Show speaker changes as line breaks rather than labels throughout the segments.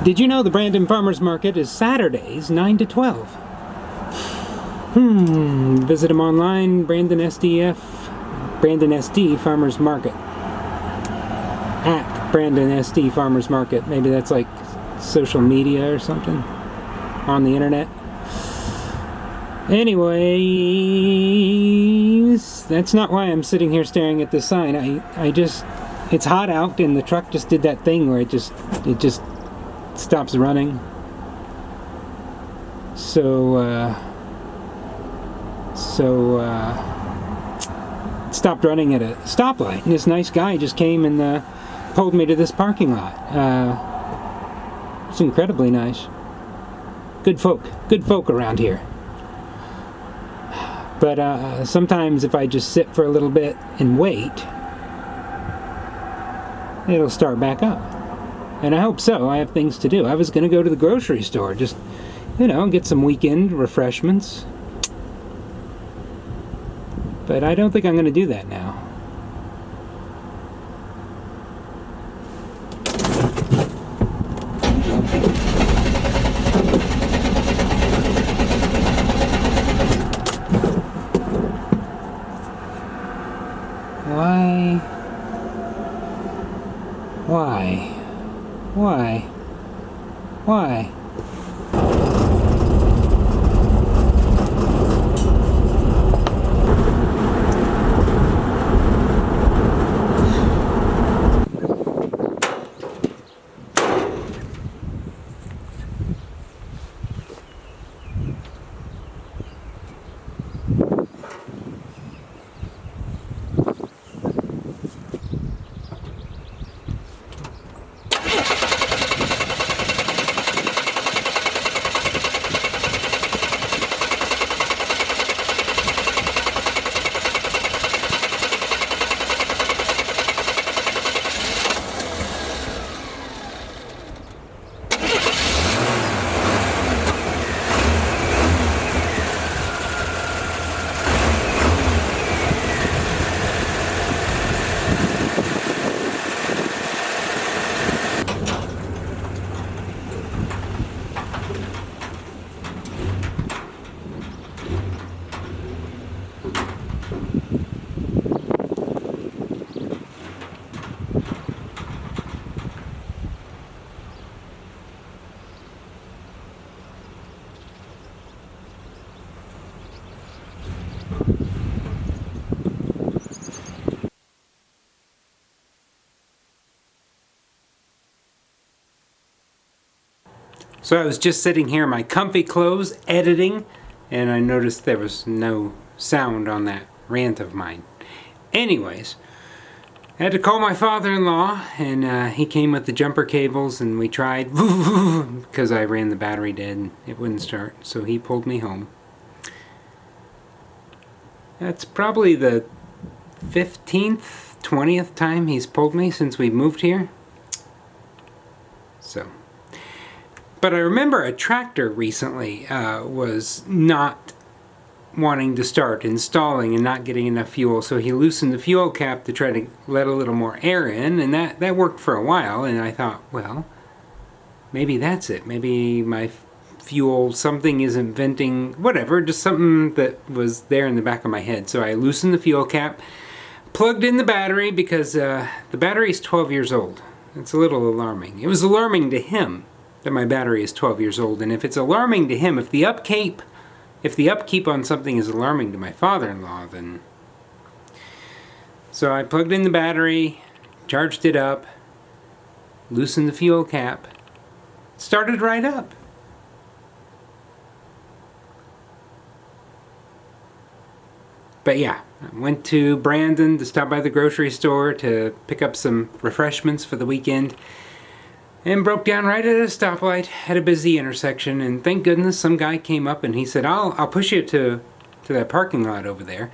Did you know the Brandon Farmers Market is Saturdays, 9 to 12? Visit them online, Brandon SD Farmers Market. At Brandon SD Farmers Market. Maybe that's like social media or something on the internet. Anyways, that's not why I'm sitting here staring at this sign. It's hot out and the truck just did that thing where it just stops running. So it stopped running at a stoplight, and this nice guy just came and pulled me to this parking lot. It's incredibly nice. Good folk around here. But sometimes if I just sit for a little bit and wait, it'll start back up. And I hope so. I have things to do. I was going to go to the grocery store, just, get some weekend refreshments. But I don't think I'm going to do that now. Why? So I was just sitting here in my comfy clothes editing, and I noticed there was no sound on that rant of mine. Anyways, I had to call my father-in-law, and he came with the jumper cables, and we tried, because I ran the battery dead and it wouldn't start, so he pulled me home. That's probably the 15th, 20th time he's pulled me since we moved here. So. But I remember a tractor recently was not wanting to start, installing and not getting enough fuel, so he loosened the fuel cap to try to let a little more air in, and that worked for a while, and I thought, well, maybe that's it. Maybe my fuel, something isn't venting, whatever, just something that was there in the back of my head. So I loosened the fuel cap, plugged in the battery, because the battery is 12 years old. It's a little alarming. It was alarming to him that my battery is 12 years old, and if it's alarming to him, if the upkeep on something is alarming to my father-in-law, then... So I plugged in the battery, charged it up, loosened the fuel cap, started right up. But yeah, I went to Brandon to stop by the grocery store to pick up some refreshments for the weekend, and broke down right at a stoplight at a busy intersection, and thank goodness some guy came up and he said, I'll push you to that parking lot over there.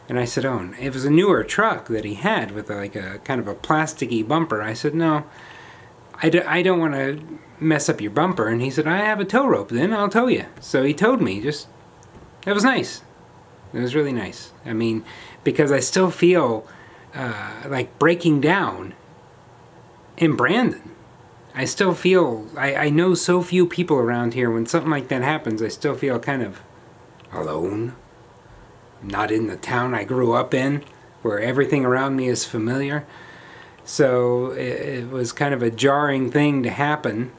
And I said, oh, it was a newer truck that he had with like a kind of a plasticky bumper. I said, no, I don't want to mess up your bumper. And he said, I have a tow rope then, I'll tow you. So he towed me. It was nice. It was really nice. I mean, because I still feel like breaking down in Brandon. I still feel, I know so few people around here. When something like that happens, I still feel kind of alone. Not in the town I grew up in, where everything around me is familiar. So it was kind of a jarring thing to happen,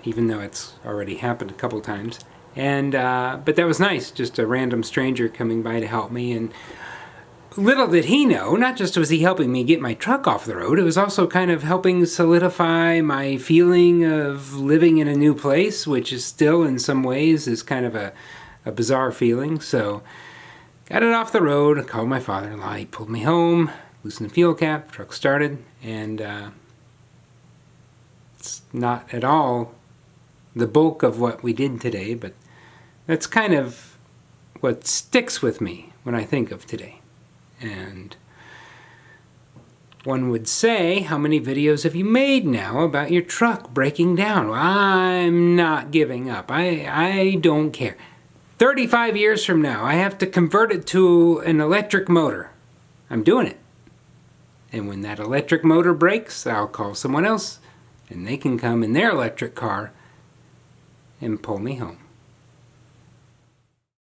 even though it's already happened a couple times. And but that was nice, just a random stranger coming by to help me. And little did he know, not just was he helping me get my truck off the road, it was also kind of helping solidify my feeling of living in a new place, which is still in some ways is kind of a bizarre feeling. So got it off the road, I called my father-in-law, he pulled me home, loosened the fuel cap, truck started, and it's not at all the bulk of what we did today, but that's kind of what sticks with me when I think of today. And one would say, how many videos have you made now about your truck breaking down? Well, I'm not giving up. I don't care. 35 years from now, I have to convert it to an electric motor. I'm doing it. And when that electric motor breaks, I'll call someone else, and they can come in their electric car and pull me home.